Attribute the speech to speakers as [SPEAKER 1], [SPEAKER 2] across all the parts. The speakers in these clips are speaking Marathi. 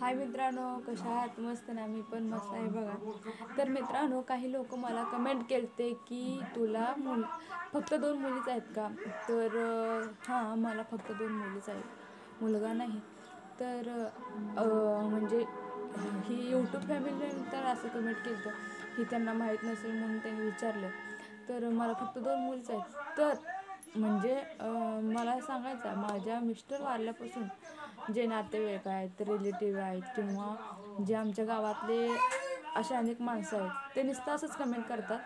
[SPEAKER 1] हाय मित्रांनो, कशा आहात? मस्त ना. मी पण मस्त आहे बघा. तर मित्रांनो, काही लोक मला कमेंट केलते की तुला फक्त 2 मुलीच आहेत का? तर हां, मला फक्त 2 मुलीच आहेत, मुलगा नाही. तर म्हणजे ही यूट्यूब फॅमिलीने तर असं कमेंट केलं की त्यांना माहीत नसेल म्हणून त्यांनी विचारलं. तर मला फक्त 2 मुलीच आहेत. तर म्हणजे मला सांगायचं, माझ्या मिस्टर वारल्यापासून जे नातेवाईक आहेत, रिलेटिव्ह आहेत किंवा जे आमच्या गावातले असे अनेक माणसं आहेत, ते नुसतं असंच कमेंट करतात.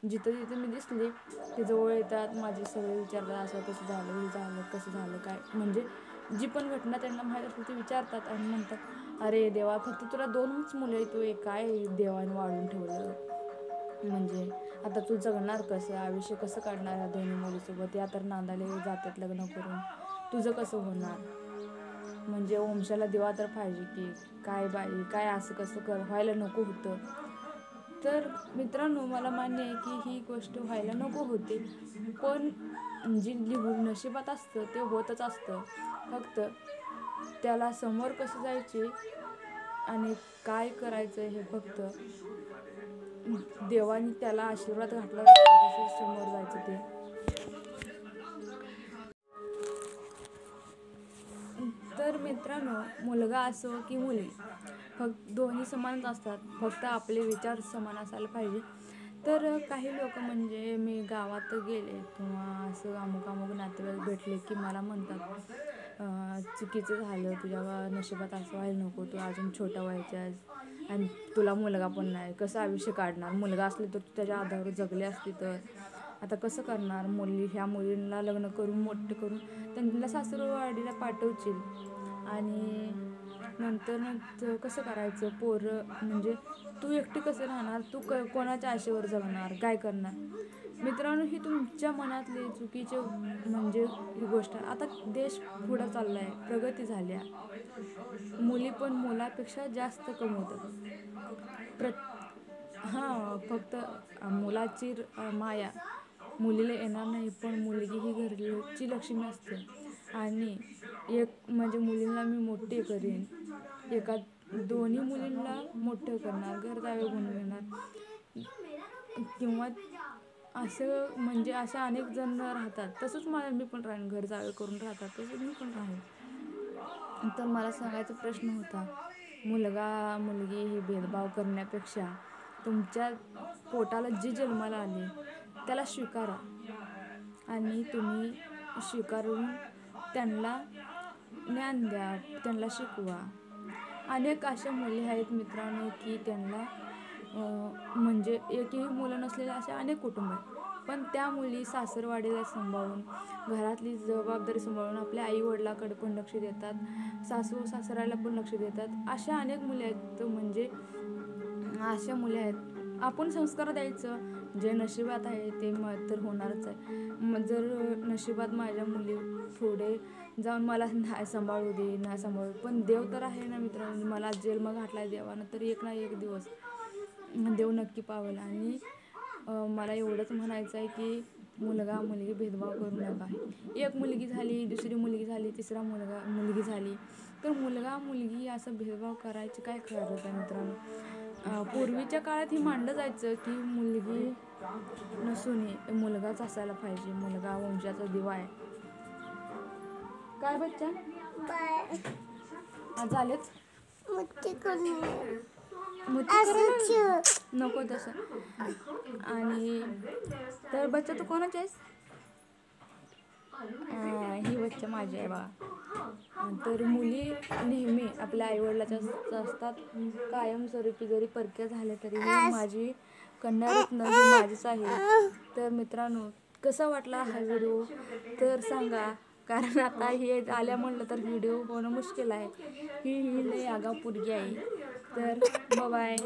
[SPEAKER 1] जिथं जिथं मी दिसले ते जवळ येतात, माझे सगळे विचारतात असं कसं झालं, हे झालं, कसं झालं, काय म्हणजे जी पण घटना त्यांना माहीत असेल ते विचारतात आणि म्हणतात, अरे देवा, फक्त तुला 2च मुलं आहे, तू एक काय देवाने वाढून ठेवलं. म्हणजे आता तू जगणार कसं, आयुष्य कसं काढणार या 2 मुलीसोबत? या तर नांदायला जातात लग्न करून, तुझं कसं होणार? म्हणजे वंशाला दिवा तर पाहिजे की काय बाई, काय असं कसं व्हायला नको होतं. तर मित्रांनो, मला मान्य आहे की ही गोष्ट व्हायला नको होती, पण जी नशिबात असतं ते होतच असतं. फक्त त्याला समोर कसं जायचे आणि काय करायचं हे फक्त देवाने त्याला आशीर्वाद घातला, कसं समोर जायचं ते. तर मित्रांनो, मुलगा असो की मुली, फक्त दोन्ही समानच असतात, फक्त आपले विचार समान असायला पाहिजे. तर काही लोक, म्हणजे मी गावात गेले किंवा असं अमुक नातेवाईक भेटले की मला म्हणतात, चुकीचं झालं, तुझ्या नशिबात असं व्हायला नको, तू अजून छोट्या वयाची आहेस आणि तुला मुलगा पण नाही, कसं आयुष्य काढणार? मुलगा असले तर तू त्याच्या आधारावर जगले असते, तर आता कसं करणार? ह्या मुलींना लग्न करून मोठं करून त्यांना सासरवाडीला पाठवशील आणि नंतर कसं करायचं? पोरं म्हणजे तू एकटी कसं राहणार? तू कोणाच्या आशेवर जगणार? काय करणार? मित्रांनो, ही तुमच्या मनातली चुकीचे म्हणजे ही गोष्ट. आता देश पुढं चालला आहे, प्रगती झाली आहे, मुली पण मुलापेक्षा जास्त कमवतात. हां, फक्त मुलाची माया मुलीला येणार नाही, पण मुलगी ही घरची लक्ष्मी असते. आणि एक म्हणजे मुलींना मी मोठी करीन, दोन्ही मुलींना मोठं करणार, घर जावे बनवून घेणार किंवा असं म्हणजे असे अनेक जण राहतात. तसंच मी पण राहीन, घर जावे करून राहतात तसंच मी पण राहीन. तर मला सांगायचा प्रश्न होता, मुलगा मुलगी ही भेदभाव करण्यापेक्षा तुमच्या पोटाला जी जन्माला आली त्याला स्वीकारा आणि तुम्ही स्वीकारून त्यांना ज्ञान द्या, त्यांना शिकवा. अनेक अशा मुली आहेत मित्रांनो की त्यांना म्हणजे एकही मुलं नसलेले असे अनेक कुटुंब आहेत, पण त्या मुली सासरवाडीला सांभाळून, घरातली जबाबदारी सांभाळून आपल्या आईवडिलाकडे पण लक्ष देतात, सासू सासऱ्याला पण लक्ष देतात. अशा अनेक मुली आहेत, म्हणजे अशा मुली आहेत. आपण संस्कार द्यायचं, जे नशिबात आहे ते तर होणारच आहे. जर नशिबात माझ्या मुली पुढे जाऊन मला नाही सांभाळू दे, नाही सांभाळू, पण देव तर आहे ना मित्रांनो, मला जन्म घातलाय देवानं, तर एक ना एक दिवस देव नक्की पावेल. आणि मला एवढंच म्हणायचं आहे की मुलगा मुलगी भेदभाव करू नका. एक मुलगी झाली, दुसरी मुलगी झाली, तिसरा मुलगी झाली, तर मुलगा मुलगी असं भेदभाव करायची काय गरज आहे मित्रांनो? पूर्वीच्या काळात ही मांडलं जायचं की मुलगी नसून मुलगाच असायला पाहिजे, मुलगा वंशाचा दिवा आहे. काय बच्चा झालेच नको तसं. आणि तर बच्चा तू कोणाची आहेस? ही बच्चा माझी आहे बघा. तर मुली नेहमी आपल्या आईवडिलाच्या असतात कायमस्वरूपी, जरी परक्या झाल्या तरी माझी कन्यारत्न ही माझीच आहे. तर मित्रांनो, कसा वाटला हा व्हिडिओ तर सांगा, कारण आता हे आल्या म्हणलं तर व्हिडिओ होणं मुश्किल आहे. ही लई आगाऊ पोरगी आहे. तर बाय.